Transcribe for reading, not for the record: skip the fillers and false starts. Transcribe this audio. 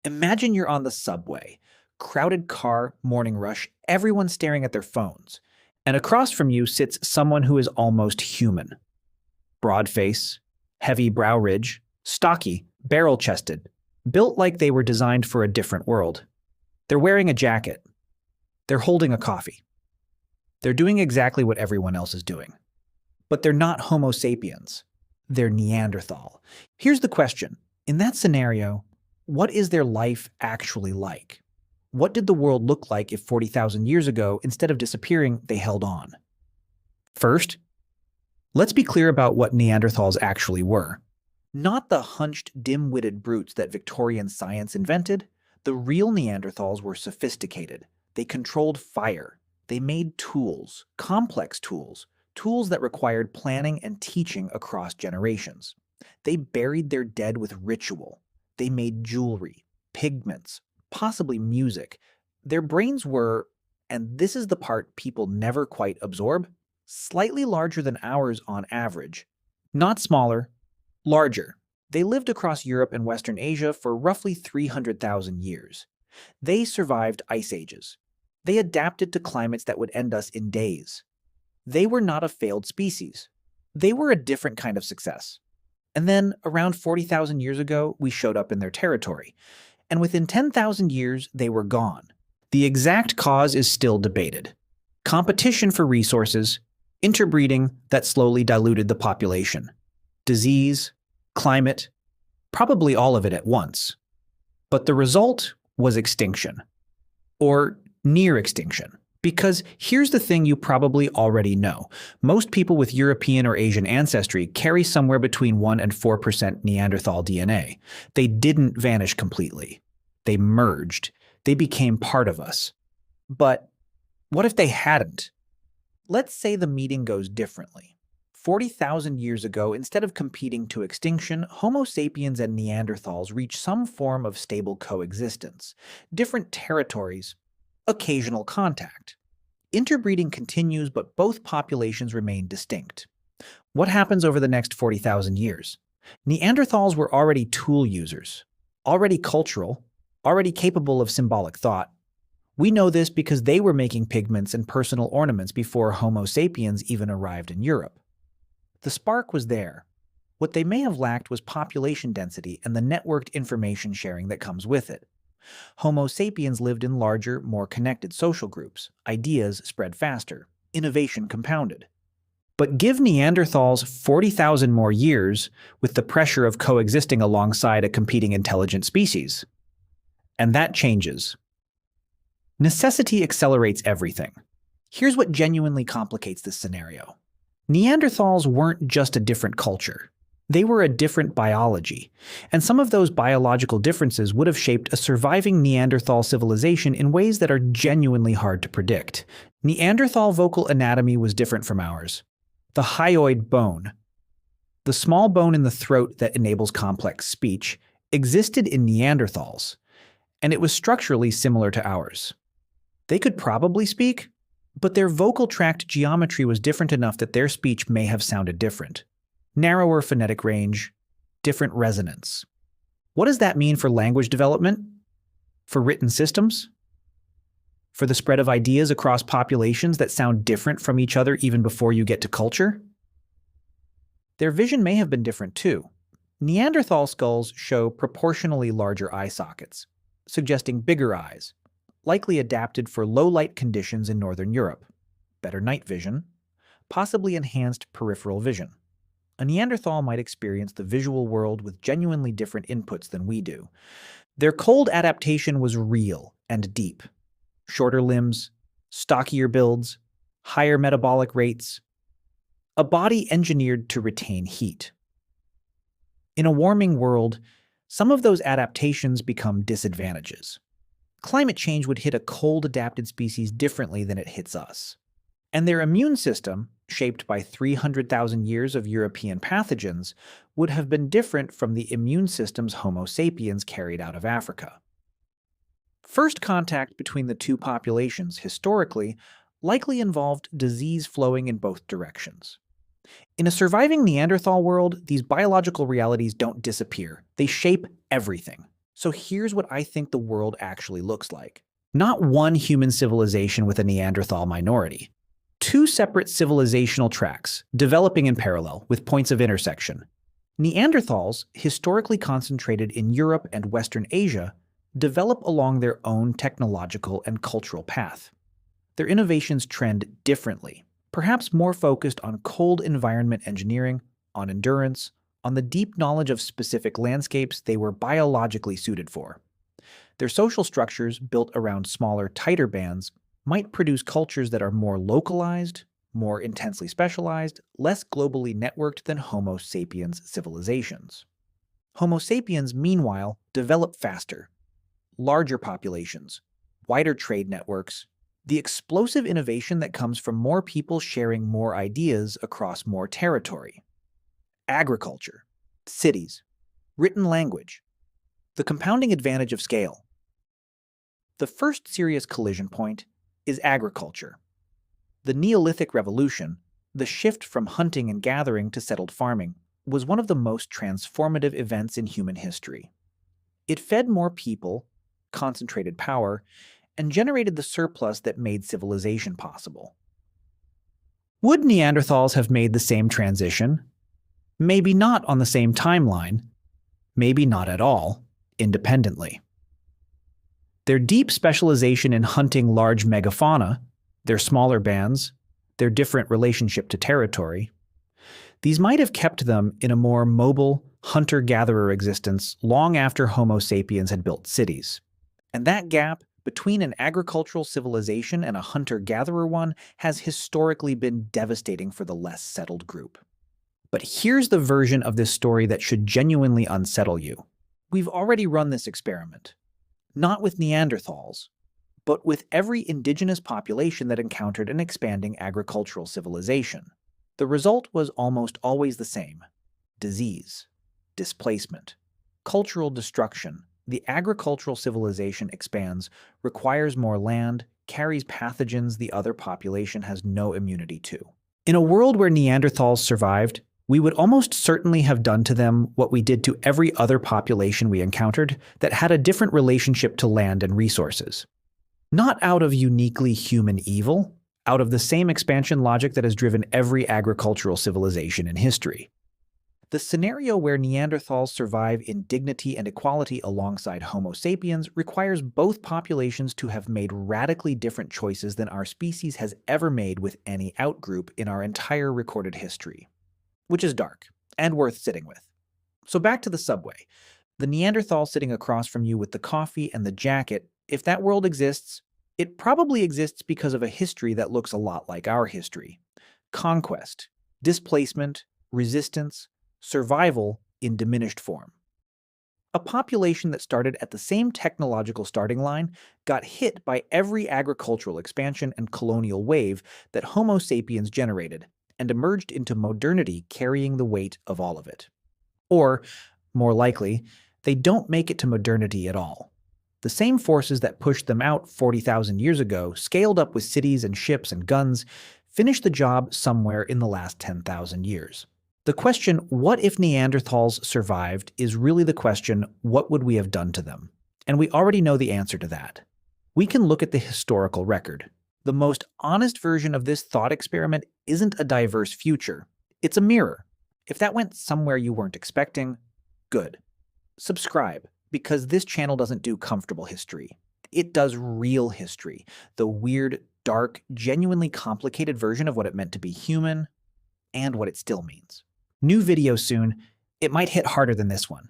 Imagine you're on the subway, crowded car, morning rush, everyone staring at their phones. And across from you sits someone who is almost human. Broad face, heavy brow ridge, stocky, barrel chested, built like they were designed for a different world. They're wearing a jacket. They're holding a coffee. They're doing exactly what everyone else is doing. But they're not Homo sapiens. They're Neanderthal. Here's the question. In that scenario, what is their life actually like? What did the world look like if 40,000 years ago, instead of disappearing, they held on? First, let's be clear about what Neanderthals actually were. Not the hunched, dim-witted brutes that Victorian science invented. The real Neanderthals were sophisticated. They controlled fire. They made tools, complex tools, tools that required planning and teaching across generations. They buried their dead with ritual. They made jewelry, pigments, possibly music. Their brains were, and this is the part people never quite absorb, slightly larger than ours on average. Not smaller, larger. They lived across Europe and Western Asia for roughly 300,000 years. They survived ice ages. They adapted to climates that would end us in days. They were not a failed species. They were a different kind of success. And then, around 40,000 years ago, we showed up in their territory. And within 10,000 years, they were gone. The exact cause is still debated. Competition for resources, interbreeding that slowly diluted the population, disease, climate, probably all of it at once. But the result was extinction. Or near extinction. Because here's the thing you probably already know. Most people with European or Asian ancestry carry somewhere between 1 and 4% Neanderthal DNA. They didn't vanish completely. They merged. They became part of us. But what if they hadn't? Let's say the meeting goes differently. 40,000 years ago, instead of competing to extinction, Homo sapiens and Neanderthals reach some form of stable coexistence. Different territories, occasional contact. Interbreeding continues, but both populations remain distinct. What happens over the next 40,000 years? Neanderthals were already tool users, already cultural, already capable of symbolic thought. We know this because they were making pigments and personal ornaments before Homo sapiens even arrived in Europe. The spark was there. What they may have lacked was population density and the networked information sharing that comes with it. Homo sapiens lived in larger, more connected social groups. Ideas spread faster. Innovation compounded. But give Neanderthals 40,000 more years with the pressure of coexisting alongside a competing intelligent species. And that changes. Necessity accelerates everything. Here's what genuinely complicates this scenario. Neanderthals weren't just a different culture. They were a different biology, and some of those biological differences would have shaped a surviving Neanderthal civilization in ways that are genuinely hard to predict. Neanderthal vocal anatomy was different from ours. The hyoid bone, the small bone in the throat that enables complex speech, existed in Neanderthals, and it was structurally similar to ours. They could probably speak, but their vocal tract geometry was different enough that their speech may have sounded different. Narrower phonetic range, different resonance. What does that mean for language development? For written systems? For the spread of ideas across populations that sound different from each other even before you get to culture? Their vision may have been different too. Neanderthal skulls show proportionally larger eye sockets, suggesting bigger eyes, likely adapted for low-light conditions in Northern Europe. Better night vision, possibly enhanced peripheral vision. A Neanderthal might experience the visual world with genuinely different inputs than we do. Their cold adaptation was real and deep. Shorter limbs, stockier builds, higher metabolic rates. A body engineered to retain heat. In a warming world, some of those adaptations become disadvantages. Climate change would hit a cold-adapted species differently than it hits us. And their immune system, shaped by 300,000 years of European pathogens, would have been different from the immune systems Homo sapiens carried out of Africa. First contact between the two populations, historically, likely involved disease flowing in both directions. In a surviving Neanderthal world, these biological realities don't disappear. They shape everything. So here's what I think the world actually looks like. Not one human civilization with a Neanderthal minority. Two separate civilizational tracks, developing in parallel, with points of intersection. Neanderthals, historically concentrated in Europe and Western Asia, develop along their own technological and cultural path. Their innovations trend differently, perhaps more focused on cold environment engineering, on endurance, on the deep knowledge of specific landscapes they were biologically suited for. Their social structures, built around smaller, tighter bands, might produce cultures that are more localized, more intensely specialized, less globally networked than Homo sapiens civilizations. Homo sapiens, meanwhile, develop faster, larger populations, wider trade networks, the explosive innovation that comes from more people sharing more ideas across more territory. Agriculture, cities, written language, the compounding advantage of scale. The first serious collision point is agriculture. The Neolithic Revolution, the shift from hunting and gathering to settled farming, was one of the most transformative events in human history. It fed more people, concentrated power, and generated the surplus that made civilization possible. Would Neanderthals have made the same transition? Maybe not on the same timeline, maybe not at all, independently. Their deep specialization in hunting large megafauna, their smaller bands, their different relationship to territory, these might have kept them in a more mobile, hunter-gatherer existence long after Homo sapiens had built cities. And that gap between an agricultural civilization and a hunter-gatherer one has historically been devastating for the less settled group. But here's the version of this story that should genuinely unsettle you. We've already run this experiment. Not with Neanderthals, but with every indigenous population that encountered an expanding agricultural civilization. The result was almost always the same: disease, displacement, cultural destruction. The agricultural civilization expands, requires more land, carries pathogens the other population has no immunity to. In a world where Neanderthals survived, we would almost certainly have done to them what we did to every other population we encountered that had a different relationship to land and resources. Not out of uniquely human evil, out of the same expansion logic that has driven every agricultural civilization in history. The scenario where Neanderthals survive in dignity and equality alongside Homo sapiens requires both populations to have made radically different choices than our species has ever made with any outgroup in our entire recorded history. Which is dark and worth sitting with. So back to the subway. The Neanderthal sitting across from you with the coffee and the jacket, if that world exists, it probably exists because of a history that looks a lot like our history. Conquest, displacement, resistance, survival in diminished form. A population that started at the same technological starting line got hit by every agricultural expansion and colonial wave that Homo sapiens generated, and emerged into modernity carrying the weight of all of it. Or, more likely, they don't make it to modernity at all. The same forces that pushed them out 40,000 years ago, scaled up with cities and ships and guns, finished the job somewhere in the last 10,000 years. The question, what if Neanderthals survived, is really the question, what would we have done to them? And we already know the answer to that. We can look at the historical record. The most honest version of this thought experiment isn't a diverse future. It's a mirror. If that went somewhere you weren't expecting, good. Subscribe, because this channel doesn't do comfortable history. It does real history, the weird, dark, genuinely complicated version of what it meant to be human, and what it still means. New video soon. It might hit harder than this one.